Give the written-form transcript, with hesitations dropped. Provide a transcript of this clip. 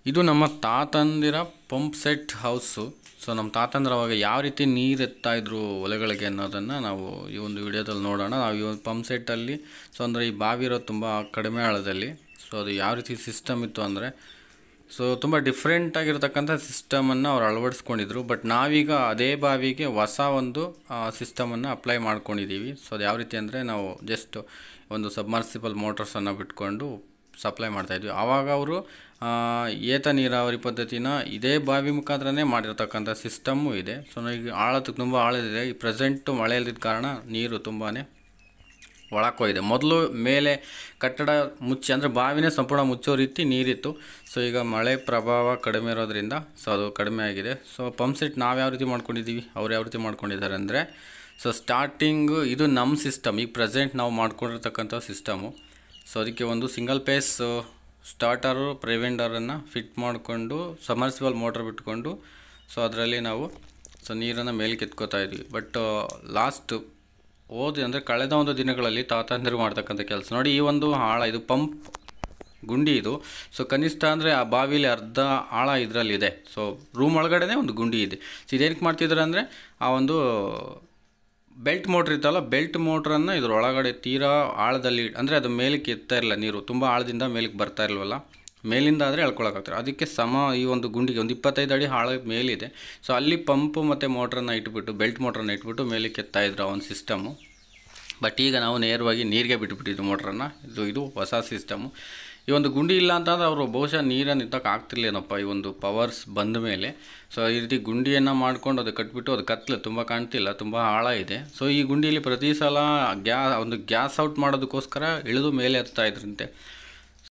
ಇದು ನಮ್ಮ ತಾತಂದಿರ pump set house. So ನಮ್ಮ ತಾತಂದ್ರೆ ಅವಾಗ ಯಾವ ರೀತಿ ನೀರು ಎತ್ತಾಯಿದ್ರು ಹೊಲಗಳಿಗೆ ಅನ್ನೋದನ್ನು ನಾವು ಈ ಒಂದು ವಿಡಿಯೋದಲ್ಲಿ ನೋಡೋಣ. ನಾವು ಈ ಒಂದು ಪಂಪ್ ಸೆಟ್ಟಲ್ಲಿ ಸೊ ಅಂದರೆ ಈ ಬಾವಿ ಇರೋದು ತುಂಬ ಕಡಿಮೆ ಆಳದಲ್ಲಿ. ಸೊ ಅದು ಯಾವ ರೀತಿ ಸಿಸ್ಟಮ್ ಇತ್ತು ಅಂದರೆ ಸೊ ತುಂಬ ಡಿಫ್ರೆಂಟಾಗಿರ್ತಕ್ಕಂಥ ಸಿಸ್ಟಮನ್ನು ಅವ್ರು ಅಳವಡಿಸ್ಕೊಂಡಿದ್ರು. ಬಟ್ ನಾವೀಗ ಅದೇ ಬಾವಿಗೆ ಹೊಸ ಒಂದು ಸಿಸ್ಟಮನ್ನು ಅಪ್ಲೈ ಮಾಡ್ಕೊಂಡಿದ್ದೀವಿ. ಸೊ ಅದು ಯಾವ ರೀತಿ ಅಂದರೆ ನಾವು ಜಸ್ಟ್ ಒಂದು ಸಬ್ಮರ್ಸಿಬಲ್ ಮೋಟರ್ಸನ್ನು ಬಿಟ್ಕೊಂಡು ಸಪ್ಲೈ ಮಾಡ್ತಾಯಿದ್ವಿ. ಆವಾಗ ಅವರು ಏತ ನೀರಾವರಿ ಪದ್ಧತಿನ ಇದೇ ಬಾವಿ ಮುಖಾಂತರನೇ ಮಾಡಿರ್ತಕ್ಕಂಥ ಸಿಸ್ಟಮ್ಮು ಇದೆ. ಸೊ ಈಗ ತುಂಬ ಆಳದಿದೆ. ಈ ಪ್ರೆಸೆಂಟು ಮಳೆ ಇಲ್ದಿದ್ದ ಕಾರಣ ನೀರು ತುಂಬಾ ಒಳಕೋಗಿದೆ. ಮೊದಲು ಮೇಲೆ ಕಟ್ಟಡ ಮುಚ್ಚಿ ಅಂದರೆ ಬಾವಿನೇ ಸಂಪೂರ್ಣ ಮುಚ್ಚೋ ರೀತಿ ನೀರಿತ್ತು. ಸೊ ಈಗ ಮಳೆ ಪ್ರಭಾವ ಕಡಿಮೆ ಇರೋದ್ರಿಂದ ಸೊ ಅದು ಕಡಿಮೆ ಆಗಿದೆ. ಸೊ ಪಂಪ್ ಸೆಟ್ ನಾವು ಯಾವ ರೀತಿ ಮಾಡ್ಕೊಂಡಿದ್ದೀವಿ, ಅವ್ರು ಯಾವ ರೀತಿ ಮಾಡ್ಕೊಂಡಿದ್ದಾರೆ ಅಂದರೆ ಸೊ ಸ್ಟಾರ್ಟಿಂಗು ಇದು ನಮ್ಮ ಸಿಸ್ಟಮ್, ಈಗ ಪ್ರೆಸೆಂಟ್ ನಾವು ಮಾಡ್ಕೊಂಡಿರ್ತಕ್ಕಂಥ ಸಿಸ್ಟಮು. ಸೊ ಅದಕ್ಕೆ ಒಂದು ಸಿಂಗಲ್ ಪೇಸ್ ಸ್ಟಾರ್ಟರು ಪ್ರಿವೆಂಡರನ್ನು ಫಿಟ್ ಮಾಡಿಕೊಂಡು ಸಬ್ಮರ್ಸಿಬಲ್ ಮೋಟ್ರ್ ಬಿಟ್ಕೊಂಡು ಸೊ ಅದರಲ್ಲಿ ನಾವು ಸೊ ನೀರನ್ನು ಮೇಲಕ್ಕೆ ಎತ್ಕೋತಾ ಇದ್ವಿ. ಬಟ್ ಲಾಸ್ಟ್ ಅಂದರೆ ಕಳೆದ ಒಂದು ದಿನಗಳಲ್ಲಿ ತಾತಂದಿರು ಮಾಡ್ತಕ್ಕಂಥ ಕೆಲಸ ನೋಡಿ. ಈ ಒಂದು ಇದು ಪಂಪ್ ಗುಂಡಿ ಇದು. ಸೊ ಕನಿಷ್ಠ ಅಂದರೆ ಆ ಬಾವಿಲಿ ಅರ್ಧ ಆಳ ಇದರಲ್ಲಿದೆ. ಸೊ ರೂಮ್ ಒಳಗಡೆ ಒಂದು ಗುಂಡಿ ಇದೆ. ಸೊ ಇದೇನಕ್ಕೆ ಮಾಡ್ತಿದ್ದಾರೆ ಅಂದರೆ ಆ ಒಂದು ಬೆಲ್ಟ್ ಮೋಟ್ರ್ ಇತ್ತಲ್ಲ, ಬೆಲ್ಟ್ ಮೋಟ್ರನ್ನು ಇದ್ರೊಳಗಡೆ ತೀರಾ ಆಳದಲ್ಲಿ ಅಂದರೆ ಅದು ಮೇಲಕ್ಕೆ ಎತ್ತಾ ಇರಲಿಲ್ಲ, ನೀರು ತುಂಬ ಆಳದಿಂದ ಮೇಲಕ್ಕೆ ಬರ್ತಾ ಇರಲ್ವಲ್ಲ, ಮೇಲಿಂದ ಆದರೆ ಎಳ್ಕೊಳಕ್ಕಾಗ್ತಾರೆ. ಅದಕ್ಕೆ ಈ ಒಂದು ಗುಂಡಿಗೆ ಒಂದು 25 ಅಡಿ ಆಳ ಮೇಲಿದೆ. ಸೊ ಅಲ್ಲಿ ಪಂಪು ಮತ್ತು ಮೋಟ್ರನ್ನು ಇಟ್ಬಿಟ್ಟು ಬೆಲ್ಟ್ ಮೋಟ್ರನ್ನು ಇಟ್ಬಿಟ್ಟು ಮೇಲಕ್ಕೆ ಎತ್ತಾಯಿದ್ರು ಆ ಒಂದು ಸಿಸ್ಟಮು. ಬಟ್ ಈಗ ನಾವು ನೇರವಾಗಿ ನೀರಿಗೆ ಬಿಟ್ಬಿಟ್ಟಿದ್ದು ಮೋಟ್ರನ್ನು. ಇದು ಹೊಸ ಸಿಸ್ಟಮು. ಈ ಒಂದು ಗುಂಡಿ ಇಲ್ಲ ಅಂತಂದ್ರೆ ಅವರು ಬಹುಶಃ ನೀರನ್ನು ಇದ್ದಕ್ಕೆ ಆಗ್ತಿರ್ಲೇನಪ್ಪ ಈ ಒಂದು ಪವರ್ಸ್ ಬಂದ ಮೇಲೆ. ಸೊ ಈ ರೀತಿ ಗುಂಡಿಯನ್ನು ಮಾಡ್ಕೊಂಡು ಅದು ಕಟ್ಬಿಟ್ಟು ಅದು ಕತ್ತಲೆ ತುಂಬ ಕಾಣ್ತಿಲ್ಲ, ತುಂಬ ಆಳ ಇದೆ. ಸೊ ಈ ಗುಂಡಿಯಲ್ಲಿ ಪ್ರತಿ ಸಲ ಗ್ಯಾಸ್ ಔಟ್ ಮಾಡೋದಕ್ಕೋಸ್ಕರ ಇಳಿದು ಮೇಲೆ ಎತ್ತಾ ಇದ್ರಂತೆ.